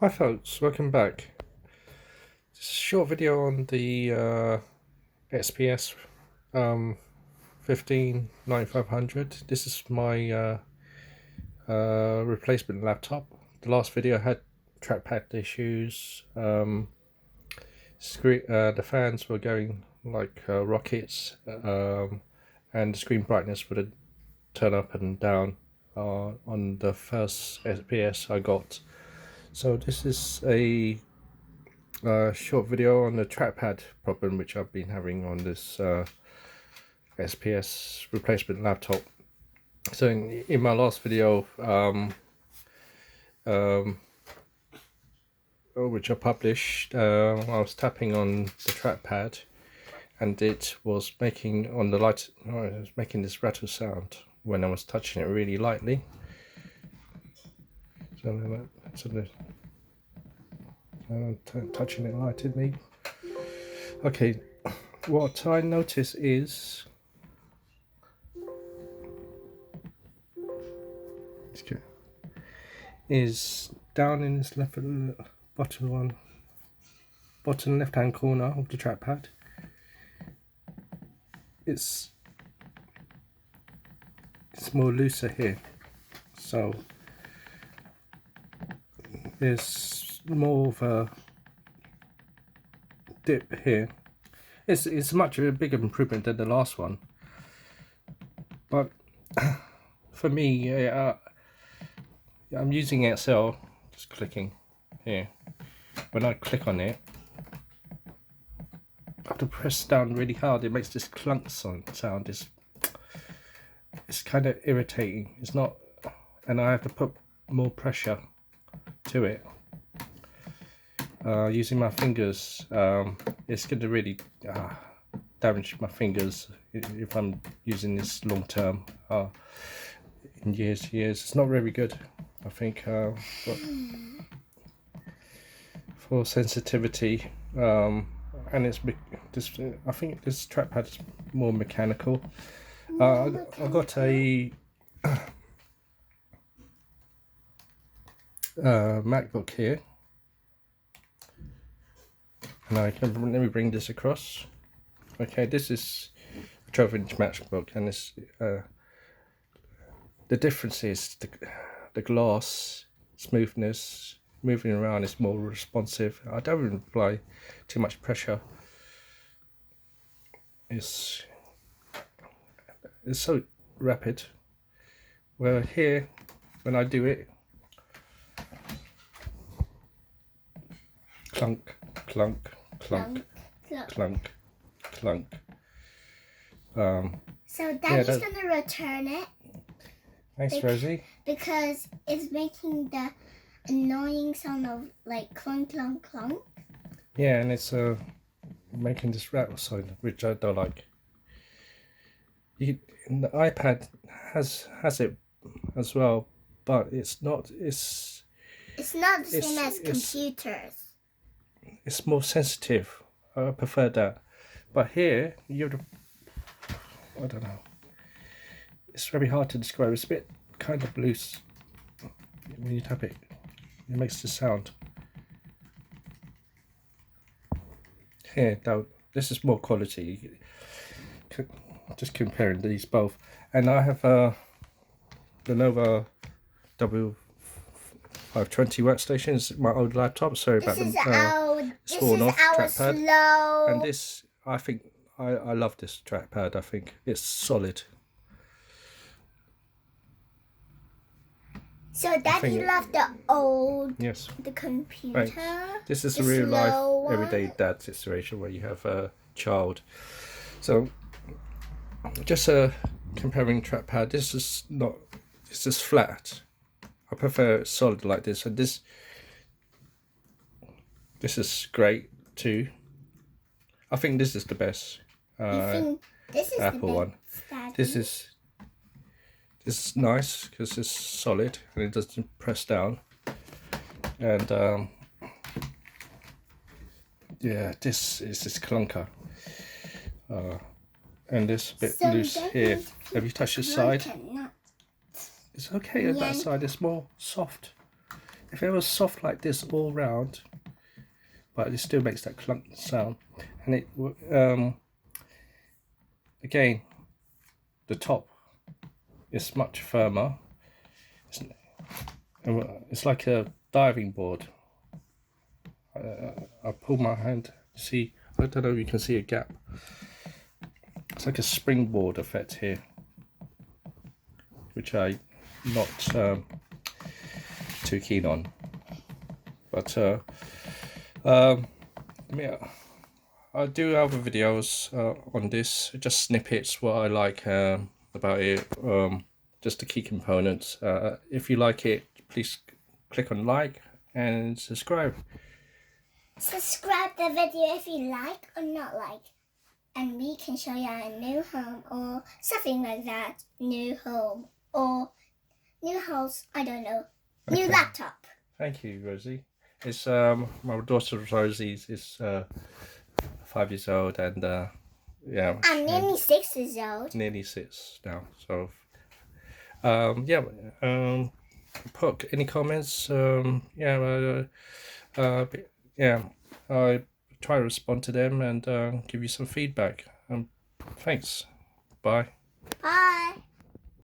Hi folks, welcome back. Just a short video on the XPS 159500. This is my replacement laptop. The last video had trackpad issues. The fans were going like rockets, and the screen brightness would turn up and down on the first XPS I got. So this is a short video on the trackpad problem which I've been having on this XPS replacement laptop. So in my last video, which I published, I was tapping on the trackpad, and it was making on the light. It was making this rattle sound when I was touching it really lightly. So touching it lightly. Okay, what I notice is down in this bottom left hand corner of the trackpad, it's more looser here, so there's more of a dip here. It's much of a bigger improvement than the last one, but for me, I'm using Excel, just clicking here. When I click on it, I have to press down really hard. It makes this clunk sound. It's kind of irritating. It's not, and I have to put more pressure to it. Using my fingers, it's going to really damage my fingers if I'm using this long term, in years. It's not very good, I think, but for sensitivity, and I think this trackpad is more mechanical. I got a MacBook here, and let me bring this across. Okay, this is a 12-inch MacBook, and this the difference is the glass smoothness. Moving around is more responsive. I don't even apply too much pressure. It's so rapid. Where here, when I do it, clunk, clunk, clunk, clunk, clunk. So Daddy's gonna return it. Thanks, Rosie. Because it's making the annoying sound of like clunk, clunk, clunk. Yeah, and it's making this rattle sound, which I don't like. The iPad has it as well, but it's not. It's not the same as computers. It's more sensitive. I prefer that. But here, I don't know. It's very hard to describe. It's a bit kind of loose when you tap it. It makes the sound. Here, though, this is more quality. Just comparing these both, and I have the Lenovo W520 workstation. It's my old laptop. Sorry about the fallen off trackpad. And this, I think, I love this trackpad. I think it's solid. So Daddy loved the old, yes, the computer. Right. This is a real life, everyday dad situation where you have a child. So just comparing trackpad, this is flat. I prefer it solid like this, and this is great too. I think this is the best this is Apple one. Daddy? This is nice because it's solid and it doesn't press down, and yeah, this is this clunker, and this bit loose here. Have you touched this side? It's okay. That side is more soft. if it was soft like this all round, but it still makes that clunk sound, and it again, the top is much firmer. It's like a diving board. I pull my hand, see, I don't know if you can see a gap. It's like a springboard effect here, which I'm not too keen on. But yeah, I do other videos on this, just snippets, what I like about it, just the key components. If you like it, please click on like and subscribe. Subscribe the video if you like or not like, and we can show you a new home or something like that. New home or new house, I don't know. New Okay. laptop. Thank you, Rosie. It's my daughter Rosie is 5 years old, and yeah, I'm nearly 6 years old. nearly 6 now. So put any comments. Yeah, I try to respond to them and give you some feedback. Thanks. Bye. Bye.